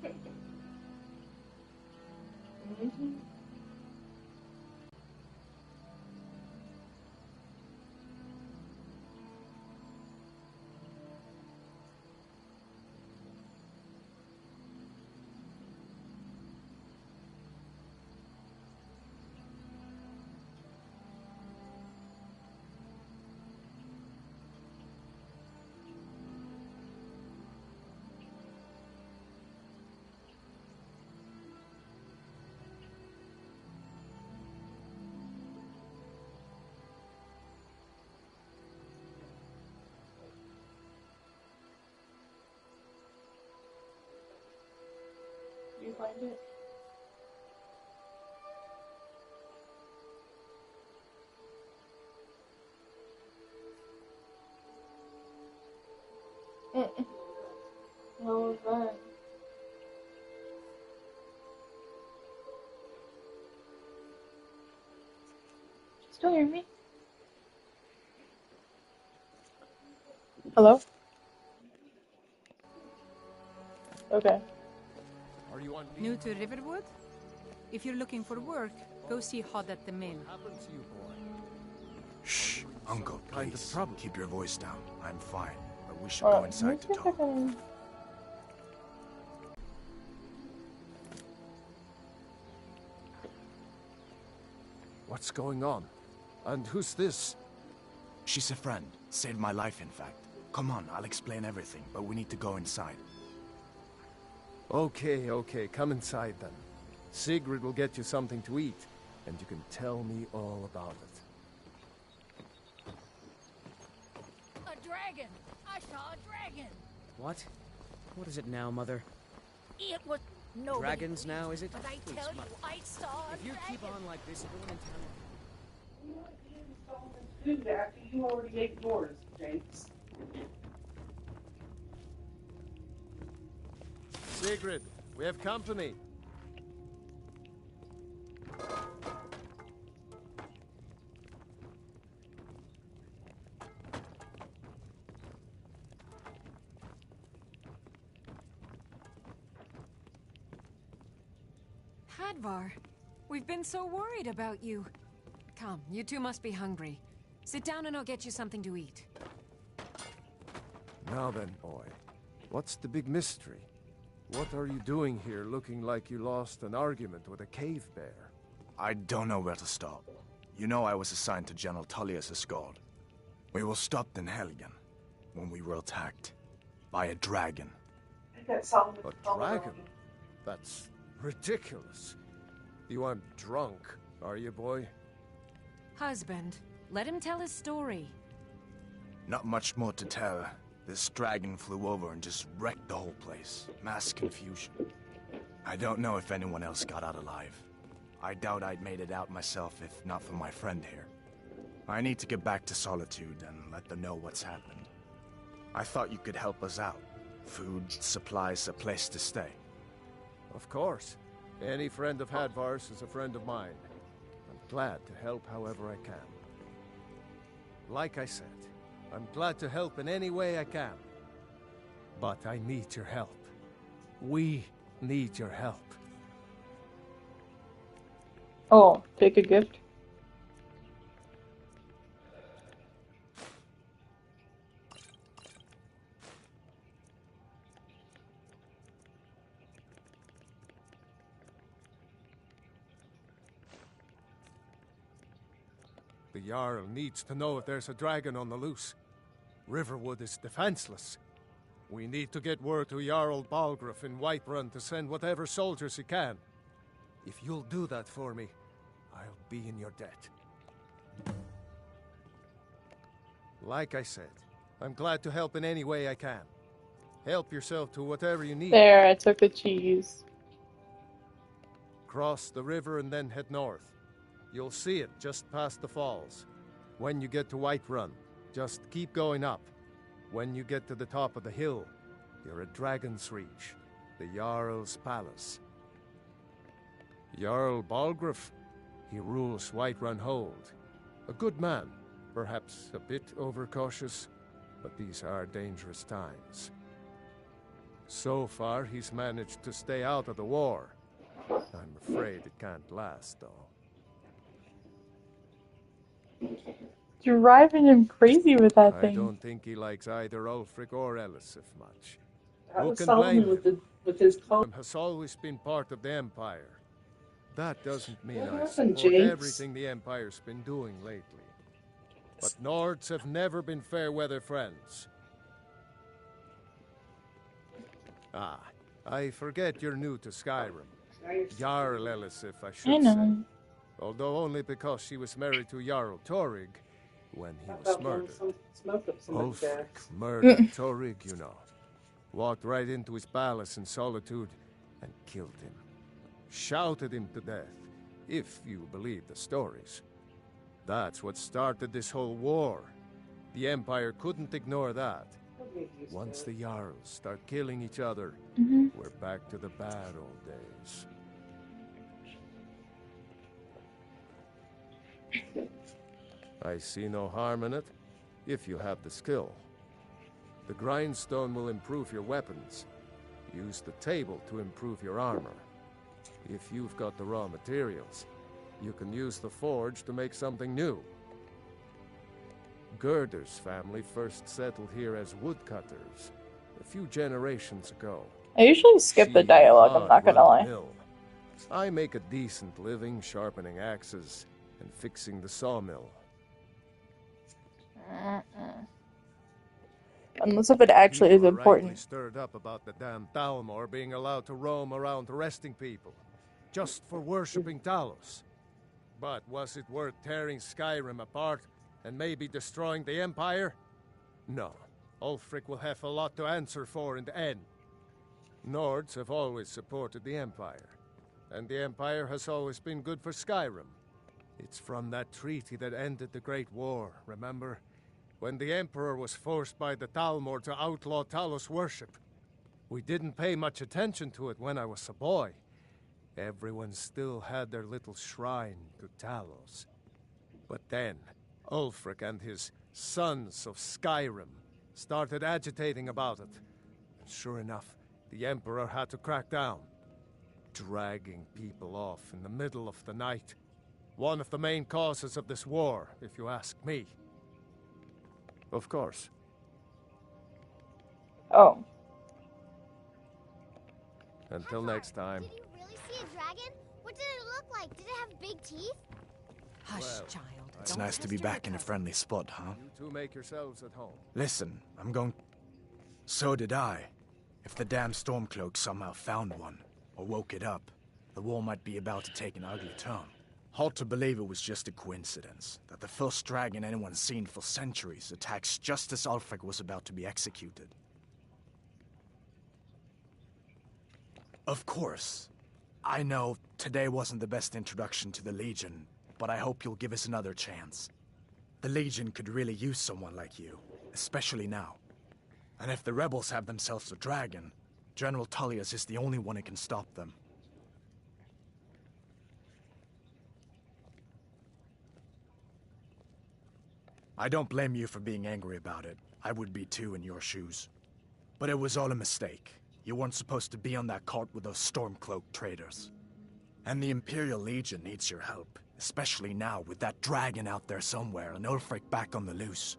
Mhm. Do you find it? Mm-mm. What was that? Still hear me? Hello? Okay. Are you on New to Riverwood? If you're looking for work, go see Hod at the mill. What happened to you, boy? Shh, Uncle, kind of please. trouble? Keep your voice down. I'm fine, but we should go inside to talk. What's going on? And who's this? She's a friend. Saved my life, in fact. Come on, I'll explain everything, but we need to go inside. Okay, come inside then. Sigrid will get you something to eat, and you can tell me all about it. A dragon! I saw a dragon! What? What is it now, Mother? It was nobody. Dragons now, is it? But I Please, tell you, Mother. I saw a If you dragon. keep on like this, everyone in town... You want James Solomon's food after you already ate yours, James. Sigrid, we have company. Hadvar, we've been so worried about you. Come, you two must be hungry. Sit down and I'll get you something to eat. Now then, boy, what's the big mystery? What are you doing here looking like you lost an argument with a cave bear? I don't know where to start. You know I was assigned to General Tullius' escort. We were stopped in Helgen when we were attacked by a dragon. I got Solomon's A dragon? That's ridiculous. You aren't drunk, are you, boy? Husband, let him tell his story. Not much more to tell. This dragon flew over and just wrecked the whole place. Mass confusion. I don't know if anyone else got out alive. I doubt I'd made it out myself if not for my friend here. I need to get back to Solitude and let them know what's happened. I thought you could help us out. Food, supplies, a place to stay. Of course. Any friend of Hadvar's is a friend of mine. I'm glad to help however I can. Like I said, I'm glad to help in any way I can. But I need your help. We need your help. Oh, take a gift. The Jarl needs to know if there's a dragon on the loose. Riverwood is defenseless. We need to get word to Jarl Balgruuf in Whiterun to send whatever soldiers he can. If you'll do that for me, I'll be in your debt. Like I said, I'm glad to help in any way I can. Help yourself to whatever you need. There, I took the cheese. Cross the river and then head north. You'll see it just past the falls. When you get to Whiterun, just keep going up. When you get to the top of the hill, you're at Dragon's Reach, the Jarl's palace. Jarl Balgruuf, he rules Whiterun Hold. A good man, perhaps a bit overcautious, but these are dangerous times. So far, he's managed to stay out of the war. I'm afraid it can't last, though. Driving him crazy with that I thing. don't think he likes either Ulfric or Elisif much. That Who was can Solomon blame him? with his cult. Has always been part of the Empire. That doesn't mean What I happened, support Jinx? everything the Empire's been doing lately. But Nords have never been fair-weather friends. Ah, I forget you're new to Skyrim. Jarl Elisif, I I should say. know. Although only because she was married to Jarl Torig when he was murdered. Smoke up somebody's Ulfric ass. murdered Torig, you know. Walked right into his palace in solitude and killed him. Shouted him to death, if you believe the stories. That's what started this whole war. The Empire couldn't ignore that. Once the Jarls start killing each other, we're back to the bad old days. I see no harm in it, if you have the skill. The grindstone will improve your weapons. Use the table to improve your armor. If you've got the raw materials, you can use the forge to make something new. Gerder's family first settled here as woodcutters a few generations ago. I usually skip the She dialogue, and I'm not Hod gonna run the lie. mill. I make a decent living sharpening axes and fixing the sawmill. Unless if it actually is People are rightly important. stirred up about the damn Thalmor being allowed to roam around arresting people, just for worshipping Talos. But was it worth tearing Skyrim apart and maybe destroying the Empire? No. Ulfric will have a lot to answer for in the end. Nords have always supported the Empire, and the Empire has always been good for Skyrim. It's from that treaty that ended the Great War, remember? When the Emperor was forced by the Thalmor to outlaw Talos worship. We didn't pay much attention to it when I was a boy. Everyone still had their little shrine to Talos. But then, Ulfric and his Sons of Skyrim started agitating about it. And sure enough, the Emperor had to crack down. Dragging people off in the middle of the night. One of the main causes of this war, if you ask me. Of course. Oh. Until next time. Did you really see a dragon? What did it look like? Did it have big teeth? Hush, Well, child. It's Don't nice to be pester your back in a cousin. friendly spot, huh? You two make yourselves at home. Listen, I'm going... So did I. If the damn Stormcloak somehow found one, or woke it up, the war might be about to take an ugly turn. Hard to believe it was just a coincidence, that the first dragon anyone's seen for centuries attacks just as Ulfric was about to be executed. Of course. I know today wasn't the best introduction to the Legion, but I hope you'll give us another chance. The Legion could really use someone like you, especially now. And if the rebels have themselves a dragon, General Tullius is the only one who can stop them. I don't blame you for being angry about it. I would be too in your shoes. But it was all a mistake. You weren't supposed to be on that cart with those Stormcloak traitors. And the Imperial Legion needs your help, especially now with that dragon out there somewhere and Ulfric back on the loose.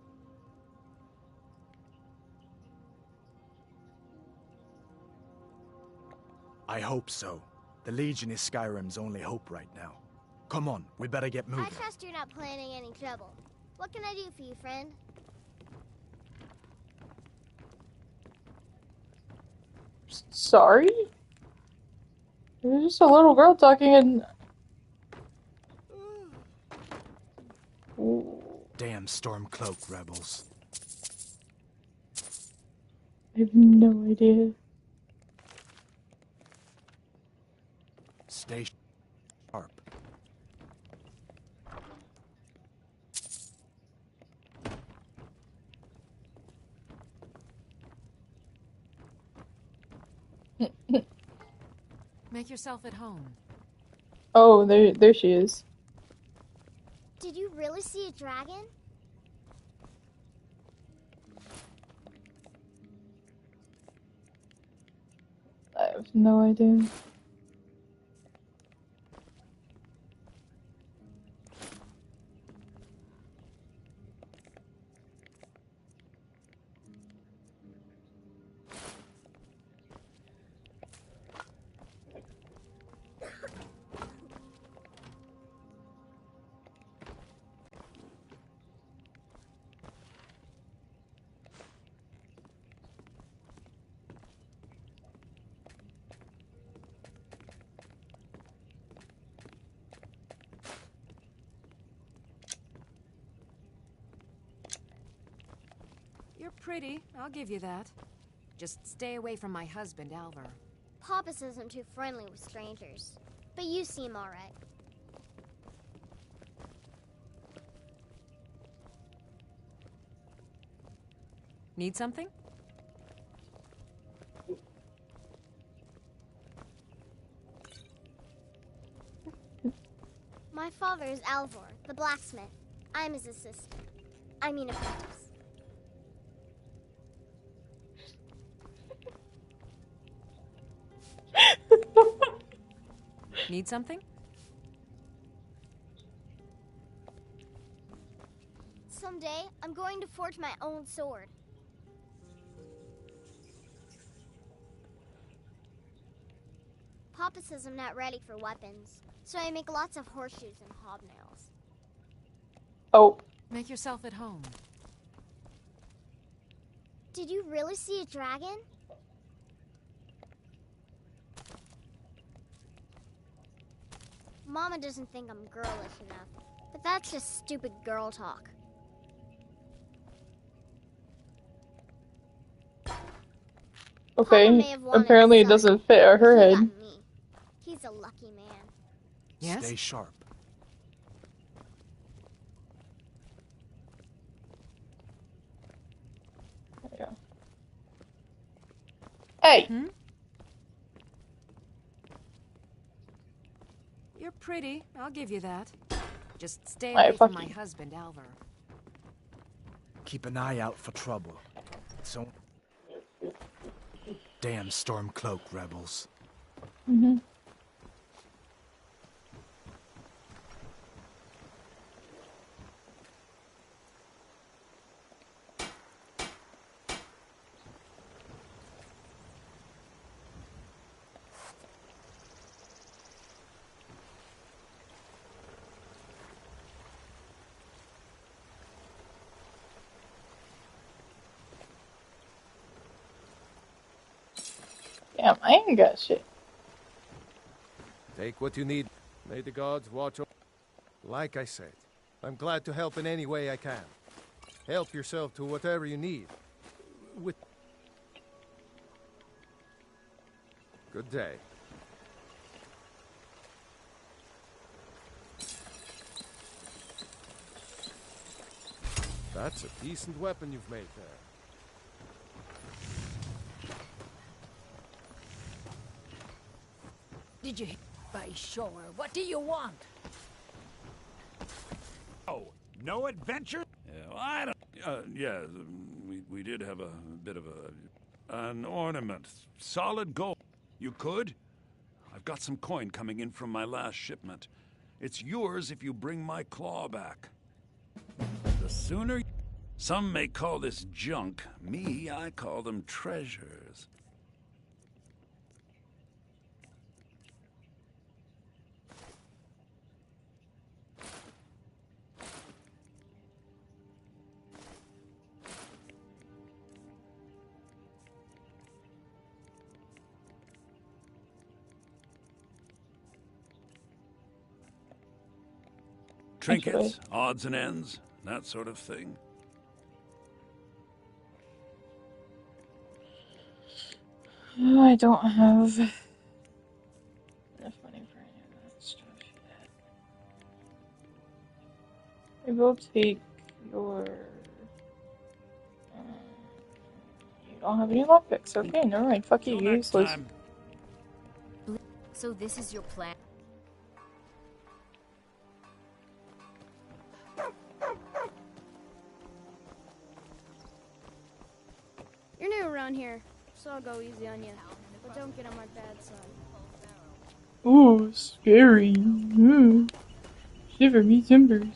I hope so. The Legion is Skyrim's only hope right now. Come on, we better get moving. I trust you're not planning any trouble. What can I do for you, friend? Sorry? There's just a little girl talking and... Ooh, Damn Stormcloak rebels. I have no idea. Stay sharp. Make yourself at home. Oh, there she is. Did you really see a dragon? have no idea. You're pretty, I'll give you that. Just stay away from my husband, Alvar. Papa says I'm too friendly with strangers. But you seem alright. Need something? My father is Alvor, the blacksmith. I'm his assistant. I mean apprentice. Need something? Someday, I'm going to forge my own sword. Papa says I'm not ready for weapons, so I make lots of horseshoes and hobnails. Oh. Make yourself at home. Did you really see a dragon? Mama doesn't think I'm girlish enough, but that's just stupid girl talk. Papa may Okay. have wanted Apparently a it son, doesn't fit but her he head. got me. He's a lucky man. Yes? Stay sharp. There we go. Hey! Hmm? You're pretty, I'll give you that. Just stay Alright, away from fuck my you. husband, Alvar. Keep an eye out for trouble. So. Damn Stormcloak rebels. Mm-hmm. Damn, I ain't got shit. Take what you need. May the gods watch over. Like I said, I'm glad to help in any way I can. Help yourself to whatever you need. With good day. That's a decent weapon you've made there. Did you by sure? What do you want? Oh, no adventure? Yeah, well, I don't. Yeah, we did have a bit of an ornament, solid gold. You could? I've got some coin coming in from my last shipment. It's yours if you bring my claw back. The sooner. Some may call this junk. Me, I call them treasures. Trinkets, odds and ends, that sort of thing. I don't have enough money for any of that stuff yet. Maybe we'll take your... you don't have any lockpicks. Okay, never mind. Fuck you, Till next useless. time. So this is your plan? You're new around here, so I'll go easy on you. don't get on my bad side. Ooh, scary. Ooh. Shiver me timbers.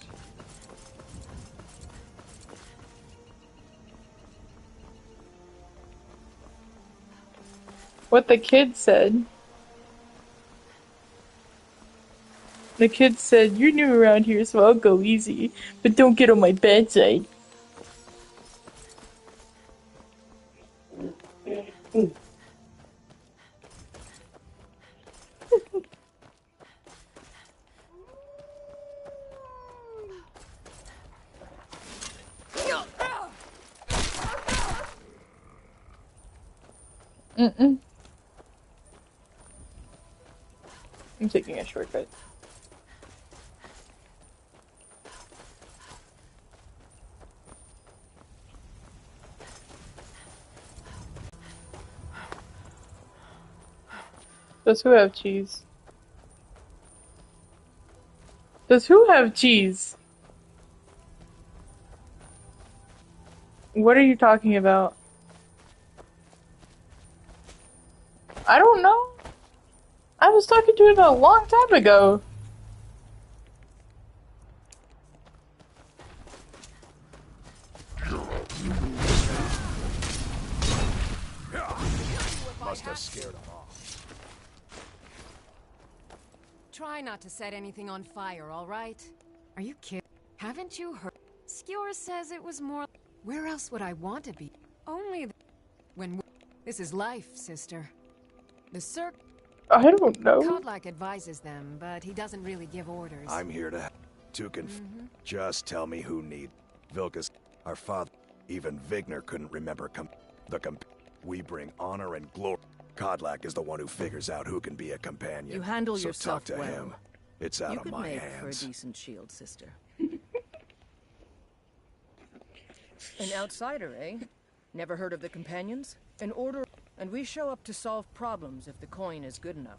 What the kid said. The kid said, "You're new around here, so I'll go easy, but don't get on my bad side." Mm-mm. I'm taking a shortcut. Does who have cheese? Does who have cheese? What are you talking about? I don't know. I was talking to him a long time ago. Must have scared him off. Try not to set anything on fire, all right? Are you kidding? Haven't you heard? Skewer says it was more... Where else would I want to be? Only when... This is life, sister. The Cirque... I don't know. Kodlak advises them, but he doesn't really give orders. I'm here to... Just tell me who need... Vilkas, our father, even Vigner couldn't remember we bring honor and glory. Kodlak is the one who figures out who can be a companion. You handle so yourself talk to well. him. It's out You of could my make hands. for a decent shield, sister. An outsider, eh? Never heard of the companions? An order, and we show up to solve problems if the coin is good enough.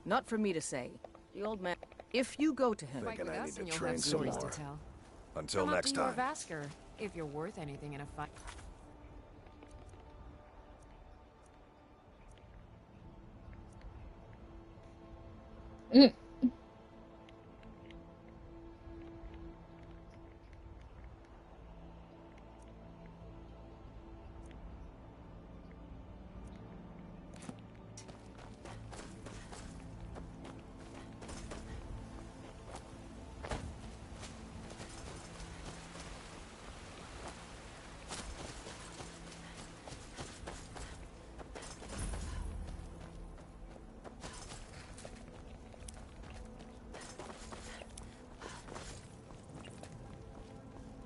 Not for me to say. The old man... If you go to him... Thinking I need to and you'll train have some stories more. to tell. Until Come next up to time. Your Vasker, if you're worth anything in a fight. Mm.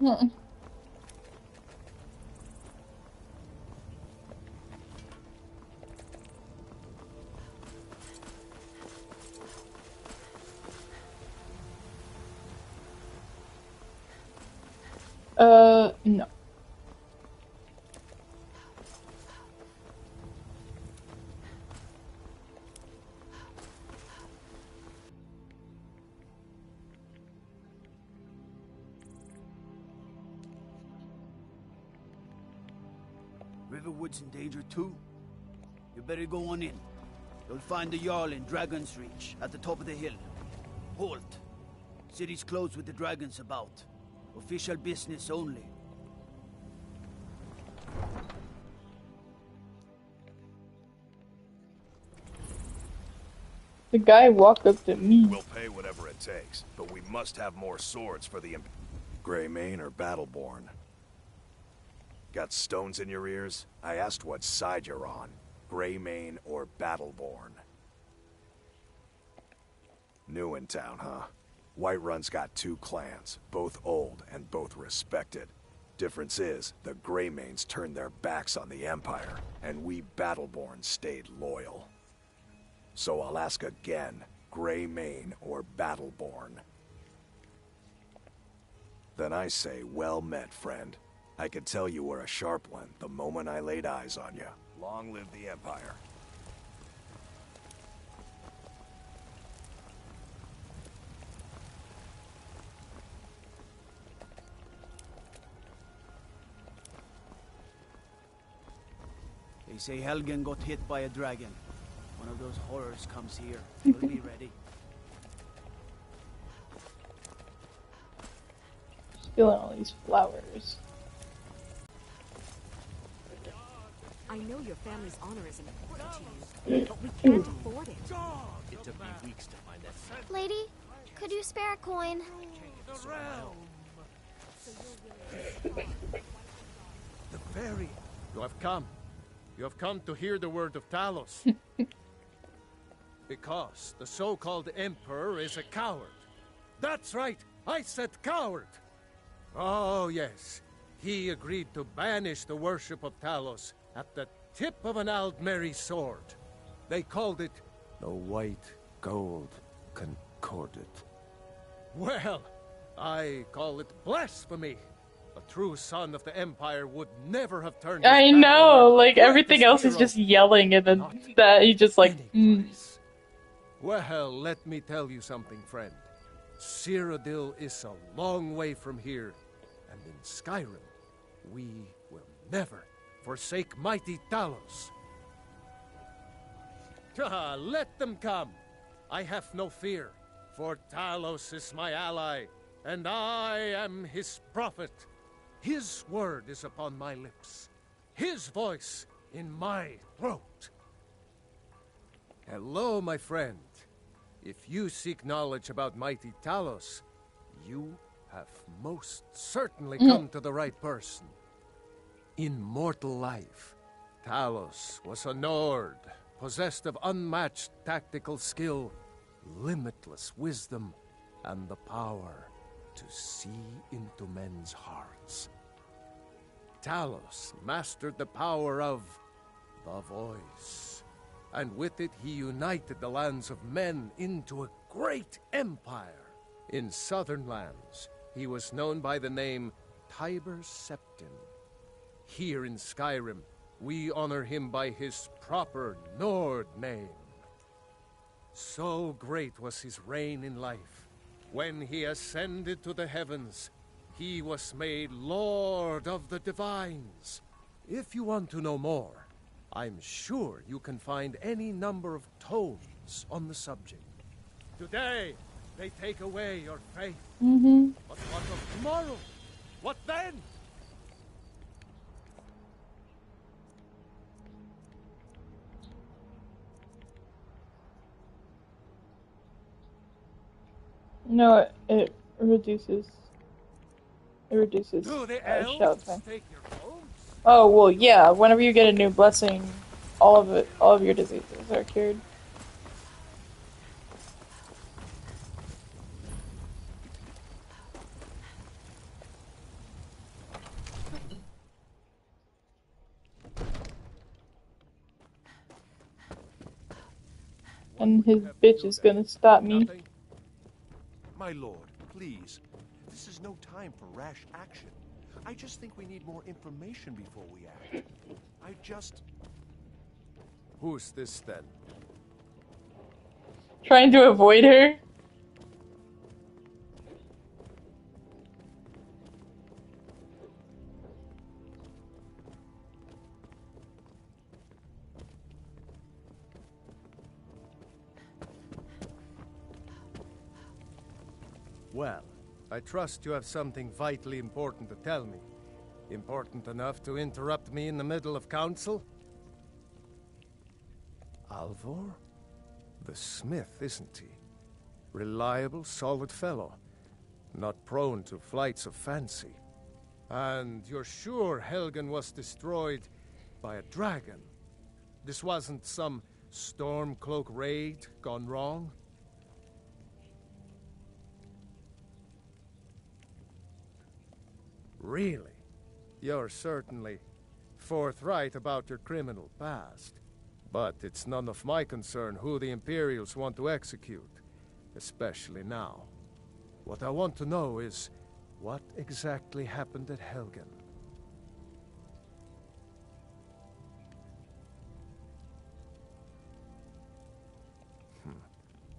Hmm. No. Riverwood's in danger too. You better go on in. You'll find the Jarl in Dragon's Reach, at the top of the hill. Halt. City's closed with the dragons about. Official business only. The guy walked up to me. We'll pay whatever it takes, but we must have more swords for the Greymane or Battleborn. Got stones in your ears? I asked what side you're on. Greymane or Battleborn. New in town, huh? Whiterun's got two clans, both old and both respected. Difference is, the Greymanes turned their backs on the Empire, and we Battleborn stayed loyal. So I'll ask again, Greymane or Battleborn? Then I say, well met, friend. I could tell you were a sharp one the moment I laid eyes on you. Long live the Empire. They say Helgen got hit by a dragon. One of those horrors comes here. We'll be ready. Stealing all these flowers. I know your family's honor is important to you, but we can't afford it. It took me weeks to find that. Lady, could you spare a coin? The fairy. You have come. You have come to hear the word of Talos. Because the so-called Emperor is a coward. That's right, I said coward. Oh, yes. He agreed to banish the worship of Talos at the tip of an Aldmeri sword. They called it the White Gold Concordat. Well, I call it blasphemy. A true son of the Empire would never have turned his I back know, on like their everything greatest else is hero. just yelling, and then that he just like. Well, let me tell you something, friend. Cyrodiil is a long way from here, and in Skyrim, we will never forsake mighty Talos. Let them come. I have no fear, for Talos is my ally, and I am his prophet. His word is upon my lips, his voice in my throat. Hello, my friend. If you seek knowledge about mighty Talos, you have most certainly come to the right person. In mortal life, Talos was a Nord, possessed of unmatched tactical skill, limitless wisdom, and the power to see into men's hearts. Talos mastered the power of the voice, and with it he united the lands of men into a great empire. In southern lands, he was known by the name Tiber Septim. Here in Skyrim, we honor him by his proper Nord name. So great was his reign in life. When he ascended to the heavens, he was made Lord of the Divines. If you want to know more, I'm sure you can find any number of tomes on the subject. Today, they take away your faith. But what of tomorrow? What then? No, it reduces. It reduces Do the shadow elves time. take your homes? Oh well, yeah. Whenever you get a new blessing, all of your diseases are cured. And his bitch is gonna stop me. My lord, please. This is no time for rash action. I just think we need more information before we act. Who's this then? Trying to avoid her. Well, I trust you have something vitally important to tell me. Important enough to interrupt me in the middle of council? Alvor? The smith, isn't he? Reliable, solid fellow. Not prone to flights of fancy. And you're sure Helgen was destroyed by a dragon? This wasn't some Stormcloak raid gone wrong? Really? You're certainly forthright about your criminal past. But it's none of my concern who the Imperials want to execute, especially now. What I want to know is, what exactly happened at Helgen?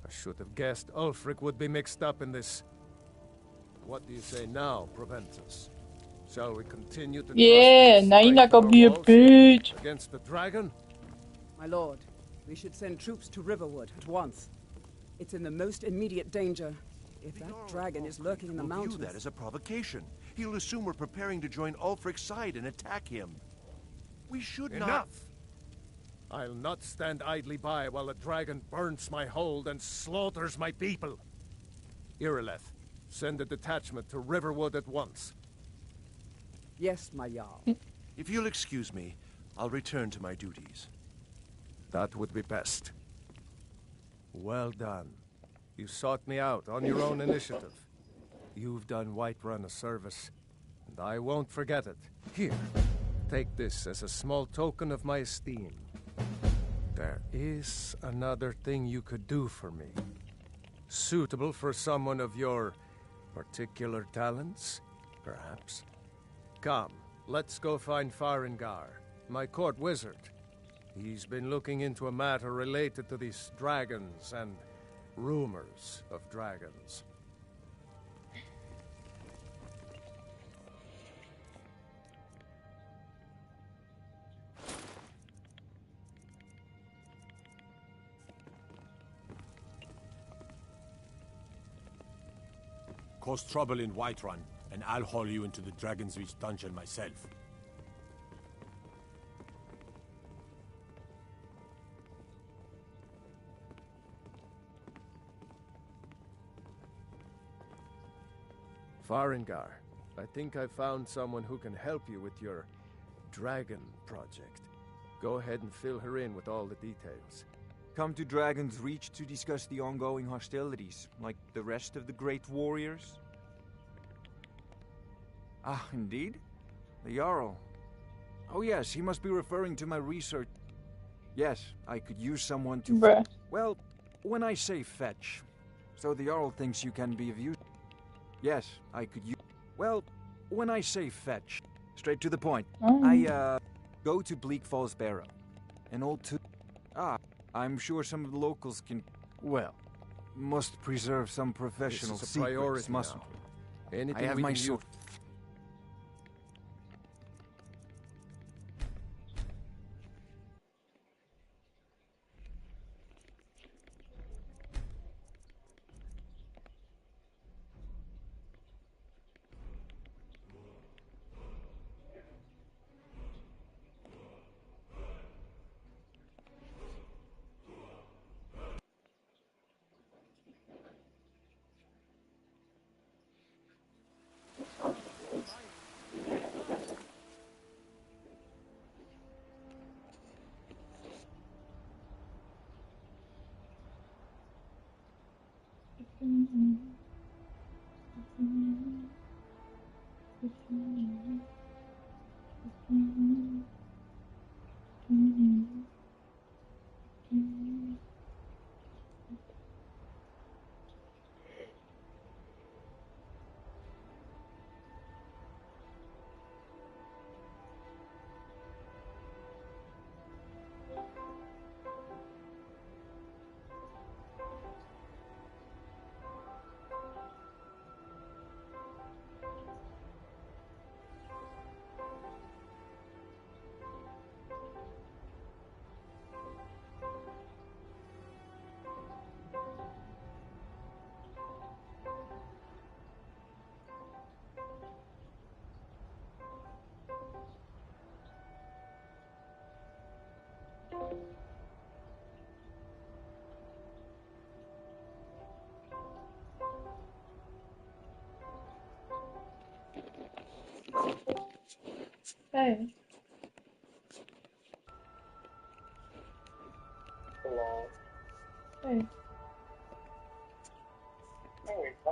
I should have guessed Ulfric would be mixed up in this. What do you say now, Proventus? Shall we continue to Yeah, trust now the you're strength not of gonna our be a walls bitch. against the dragon? My lord, we should send troops to Riverwood at once. It's in the most immediate danger. If that dragon is lurking in the We'll mountains... view that as a provocation. He'll assume we're preparing to join Ulfric's side and attack him. We should not... Enough! I'll not stand idly by while the dragon burns my hold and slaughters my people. Irileth, send a detachment to Riverwood at once. Yes, my Jarl. If you'll excuse me, I'll return to my duties. That would be best. Well done. You sought me out on your own initiative. You've done Whiterun a service, and I won't forget it. Here, take this as a small token of my esteem. There is another thing you could do for me. Suitable for someone of your particular talents, perhaps. Come, let's go find Farengar, my court wizard. He's been looking into a matter related to these dragons and rumors of dragons. Cause trouble in Whiterun, and I'll haul you into the Dragon's Reach dungeon myself. Farengar, I think I found someone who can help you with your dragon project. Go ahead and fill her in with all the details. Come to Dragon's Reach to discuss the ongoing hostilities, like the rest of the great warriors? Ah, indeed? The Jarl. Oh yes, he must be referring to my research. Yes, I could use someone to... Bruh. Well, when I say fetch, so the Jarl thinks you can be of use. Yes, I could use... Well, when I say fetch, straight to the point. I, go to Bleak Falls Barrow. An old I'm sure some of the locals can... Well, must preserve some professional This is a priority secrets, mustn't now. we? Anything I have we my can sword. Hey. Hey.